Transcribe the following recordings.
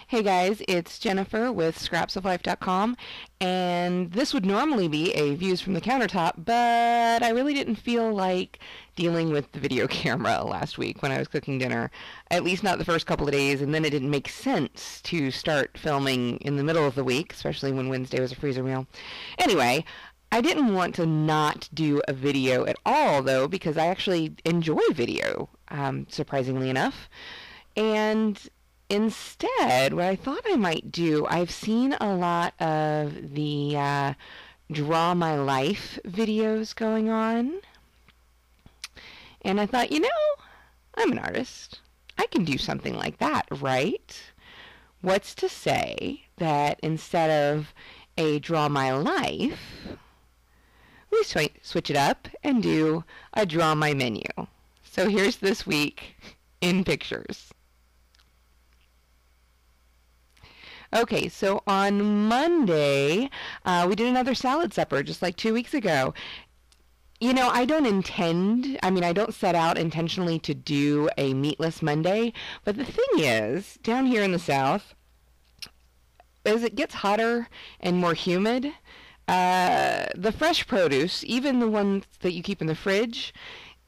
Hey guys, it's Jennifer with scrapsoflife.com, and this would normally be a views from the countertop, but I really didn't feel like dealing with the video camera last week when I was cooking dinner, at least not the first couple of days, and then it didn't make sense to start filming in the middle of the week, especially when Wednesday was a freezer meal. Anyway, I didn't want to not do a video at all, though, because I actually enjoy video, surprisingly enough. And instead, what I thought I might do, I've seen a lot of the Draw My Life videos going on. And I thought, I'm an artist. I can do something like that, right? What's to say that instead of a Draw My Life, we switch it up and do a Draw My Menu. So here's this week in pictures. Okay, so on Monday, we did another salad supper, just like 2 weeks ago. I don't set out intentionally to do a meatless Monday, but the thing is, down here in the South, as it gets hotter and more humid, the fresh produce, even the ones that you keep in the fridge,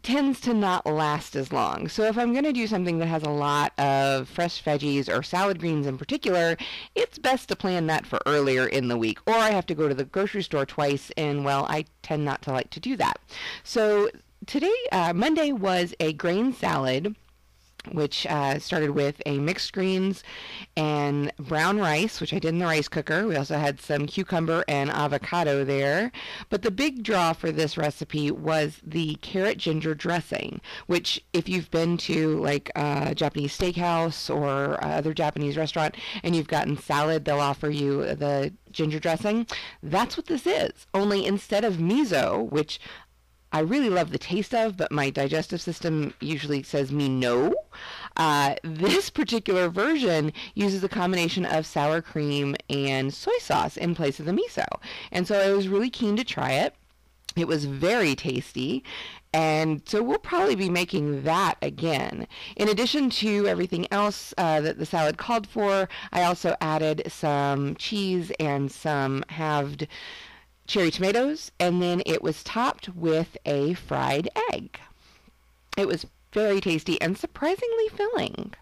tends to not last as long. So if I'm going to do something that has a lot of fresh veggies or salad greens in particular, it's best to plan that for earlier in the week. Or I have to go to the grocery store twice, and well, I tend not to like to do that. So today, Monday, was a grain salad, which started with a mixed greens and brown rice, which I did in the rice cooker. We also had some cucumber and avocado there. But the big draw for this recipe was the carrot ginger dressing, which if you've been to like a Japanese steakhouse or other Japanese restaurant and you've gotten salad, they'll offer you the ginger dressing. That's what this is. Only instead of miso, which I really love the taste of, but my digestive system usually says me no. This particular version uses a combination of sour cream and soy sauce in place of the miso. And so I was really keen to try it. It was very tasty. And so we'll probably be making that again. In addition to everything else that the salad called for, I also added some cheese and some halved cherry tomatoes, and then it was topped with a fried egg. It was very tasty and surprisingly filling.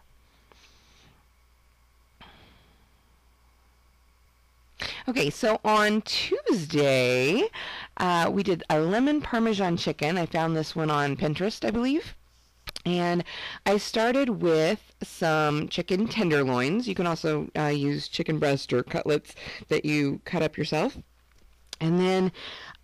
Okay, so on Tuesday, we did a lemon Parmesan chicken. I found this one on Pinterest, I believe. And I started with some chicken tenderloins. You can also use chicken breast or cutlets that you cut up yourself. And then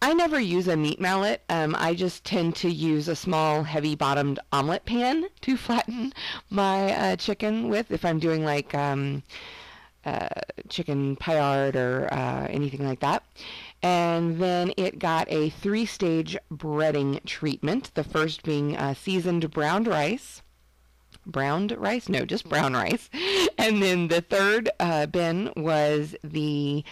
I never use a meat mallet. I just tend to use a small, heavy-bottomed omelet pan to flatten my chicken with if I'm doing like chicken paillard or anything like that. And then it got a 3-stage breading treatment, the first being seasoned browned rice. Browned rice? No, just brown rice. And then the third bin was the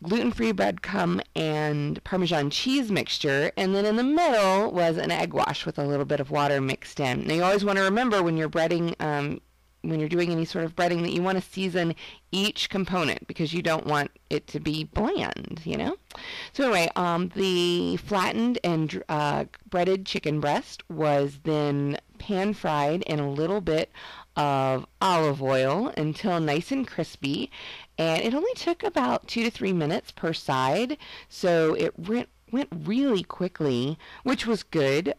gluten-free breadcrumb and Parmesan cheese mixture, and then in the middle was an egg wash with a little bit of water mixed in. Now you always want to remember when you're breading, when you're doing any sort of breading, that you want to season each component because you don't want it to be bland, So anyway, the flattened and breaded chicken breast was then pan-fried in a little bit of olive oil until nice and crispy, and it only took about 2 to 3 minutes per side, so it went really quickly, which was good,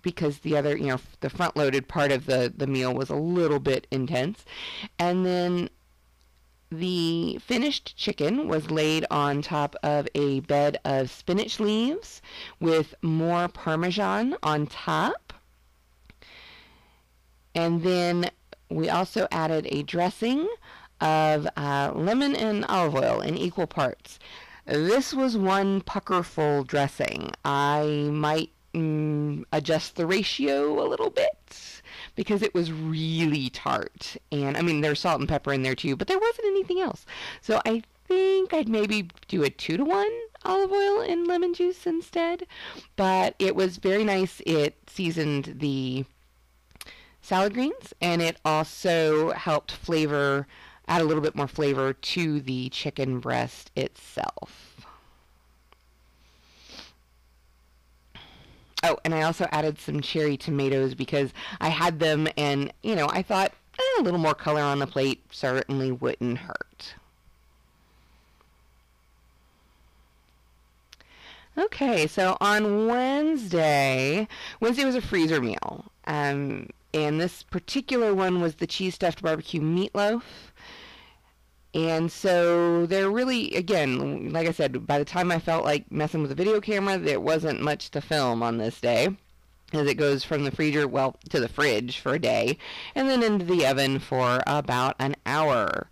because the other, the front-loaded part of the meal was a little bit intense. And then the finished chicken was laid on top of a bed of spinach leaves with more Parmesan on top. And then we also added a dressing of lemon and olive oil in equal parts. This was one puckerful dressing. I might adjust the ratio a little bit because it was really tart. And I mean, there's salt and pepper in there too, but there wasn't anything else. So I think I'd maybe do a 2-to-1 olive oil and lemon juice instead. But it was very nice. It seasoned the salad greens, and it also helped add a little bit more flavor to the chicken breast itself. Oh, and I also added some cherry tomatoes because I had them, and, I thought a little more color on the plate certainly wouldn't hurt. Okay, so on Wednesday was a freezer meal. And this particular one was the cheese stuffed barbecue meatloaf. And so there really, again, like I said, by the time I felt like messing with the video camera, there wasn't much to film on this day, as it goes from the freezer, to the fridge for a day, and then into the oven for about an hour.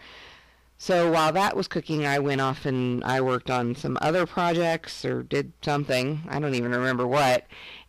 So while that was cooking, I went off and I worked on some other projects or did something. I don't even remember what.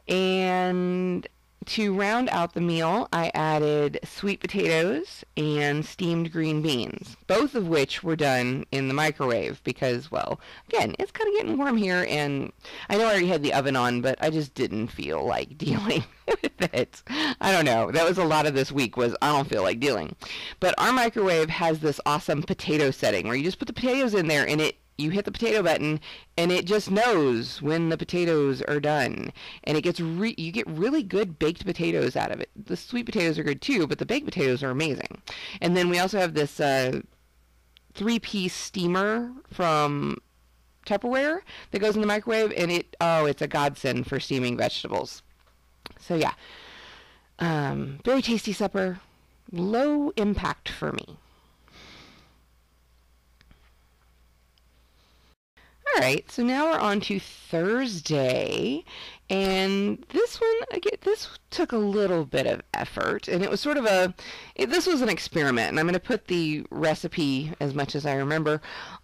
And to round out the meal, I added sweet potatoes and steamed green beans, both of which were done in the microwave because, well, again, it's kind of getting warm here, and I know I already had the oven on, but I just didn't feel like dealing with it. I don't know. That was a lot of this week, was I don't feel like dealing. But our microwave has this awesome potato setting where you just put the potatoes in there, and you hit the potato button, and it just knows when the potatoes are done. And it you get really good baked potatoes out of it. The sweet potatoes are good too, but the baked potatoes are amazing. And then we also have this 3-piece steamer from Tupperware that goes in the microwave, and it's a godsend for steaming vegetables. So yeah, very tasty supper, low impact for me. All right, so now we're on to Thursday, and this one, again, this took a little bit of effort, and it was sort of this was an experiment, and I'm going to put the recipe, as much as I remember,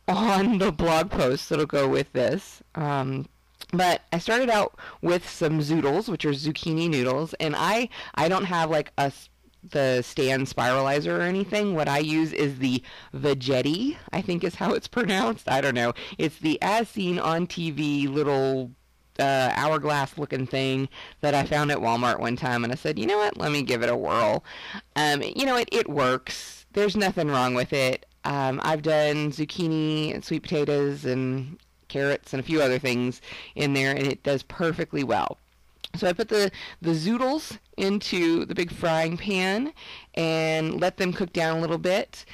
on the blog post that'll go with this. But I started out with some zoodles, which are zucchini noodles, and I don't have like the stand spiralizer or anything. What I use is the Veggetti, I think is how it's pronounced. I don't know. It's the as seen on TV little hourglass looking thing that I found at Walmart one time, and I said, you know what, let me give it a whirl. It works. There's nothing wrong with it. I've done zucchini and sweet potatoes and carrots and a few other things in there, and it does perfectly well. So I put the zoodles into the big frying pan and let them cook down a little bit.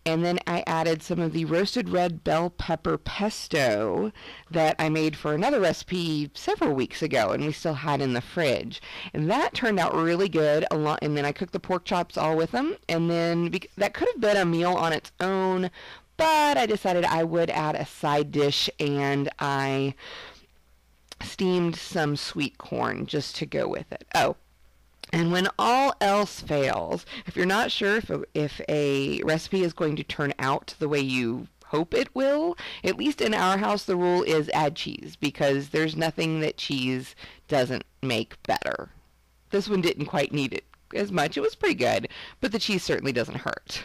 And then I added some of the roasted red bell pepper pesto that I made for another recipe several weeks ago, and we still had in the fridge. And that turned out really good. And then I cooked the pork chops all with them. And then that could have been a meal on its own, but I decided I would add a side dish, and I steamed some sweet corn just to go with it. Oh, and when all else fails, if you're not sure if a recipe is going to turn out the way you hope it will, at least in our house the rule is add cheese, because there's nothing that cheese doesn't make better. This one didn't quite need it as much. It was pretty good, but the cheese certainly doesn't hurt.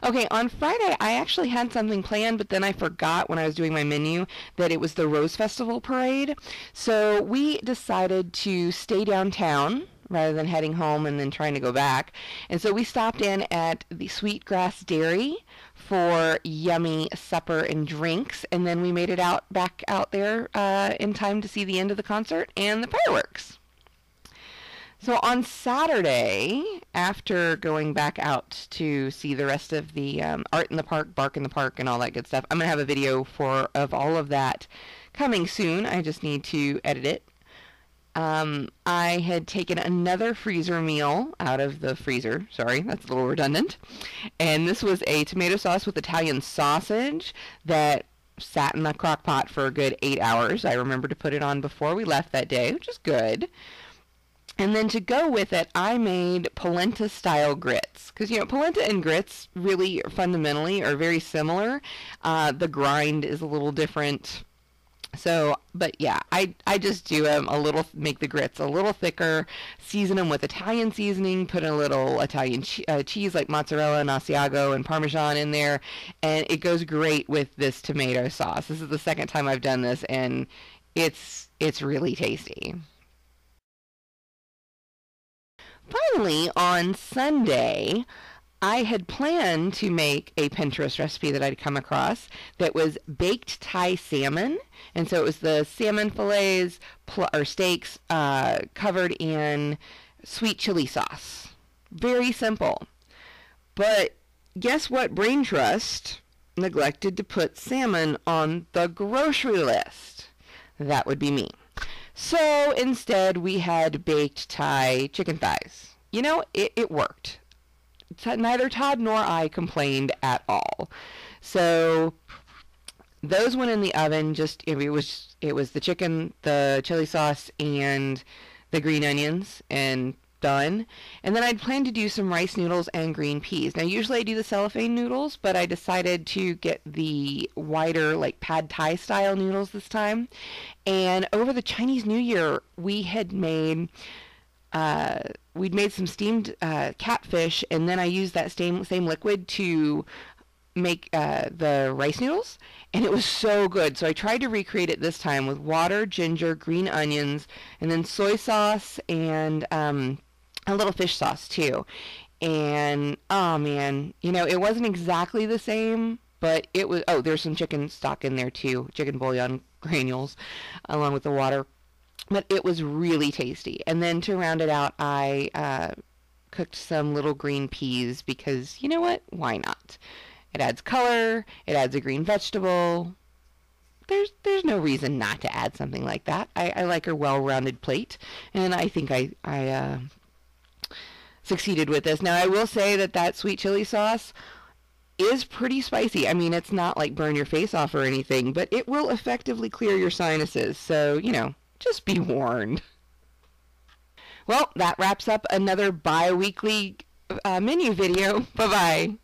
Okay, on Friday, I actually had something planned, but then I forgot when I was doing my menu that it was the Rose Festival parade. So we decided to stay downtown rather than heading home and then trying to go back. And so we stopped in at the Sweetgrass Dairy for yummy supper and drinks, and then we made it back out there in time to see the end of the concert and the fireworks. So on Saturday, after going back out to see the rest of the Art in the Park, Bark in the Park, and all that good stuff, I'm going to have a video of all of that coming soon. I just need to edit it. I had taken another freezer meal out of the freezer. Sorry, that's a little redundant. And this was a tomato sauce with Italian sausage that sat in the crock pot for a good 8 hours. I remember to put it on before we left that day, which is good. And then to go with it, I made polenta-style grits. Because, polenta and grits really fundamentally are very similar. The grind is a little different. So, but yeah, I just do them a little, make the grits a little thicker, season them with Italian seasoning, put a little Italian cheese like mozzarella and Asiago and Parmesan in there, and it goes great with this tomato sauce. This is the second time I've done this, and it's really tasty. Finally, on Sunday, I had planned to make a Pinterest recipe that I'd come across that was baked Thai salmon. And so it was the salmon fillets or steaks covered in sweet chili sauce. Very simple. But guess what brain trust neglected to put salmon on the grocery list? That would be me. So instead we had baked Thai chicken thighs. You know, it worked. Neither Todd nor I complained at all. So those went in the oven. Just it was the chicken, the chili sauce, and the green onions, and done. And then I'd planned to do some rice noodles and green peas. Now usually I do the cellophane noodles, but I decided to get the wider, like pad Thai style noodles this time. And over the Chinese New Year, we had made we'd made some steamed catfish, and then I used that same liquid to make the rice noodles, and it was so good. So I tried to recreate it this time with water, ginger, green onions, and then soy sauce and a little fish sauce too. And oh man, you know, it wasn't exactly the same, but it was. Oh, there's some chicken stock in there too, chicken bouillon granules, along with the water. But it was really tasty. And then to round it out, I cooked some little green peas because, you know what? Why not? It adds color. It adds a green vegetable. There's no reason not to add something like that. I like a well-rounded plate, and I think I succeeded with this. Now, I will say that sweet chili sauce is pretty spicy. I mean, it's not like burn your face off or anything, but it will effectively clear your sinuses. So, you know, just be warned. Well, that wraps up another bi-weekly menu video. Bye-bye.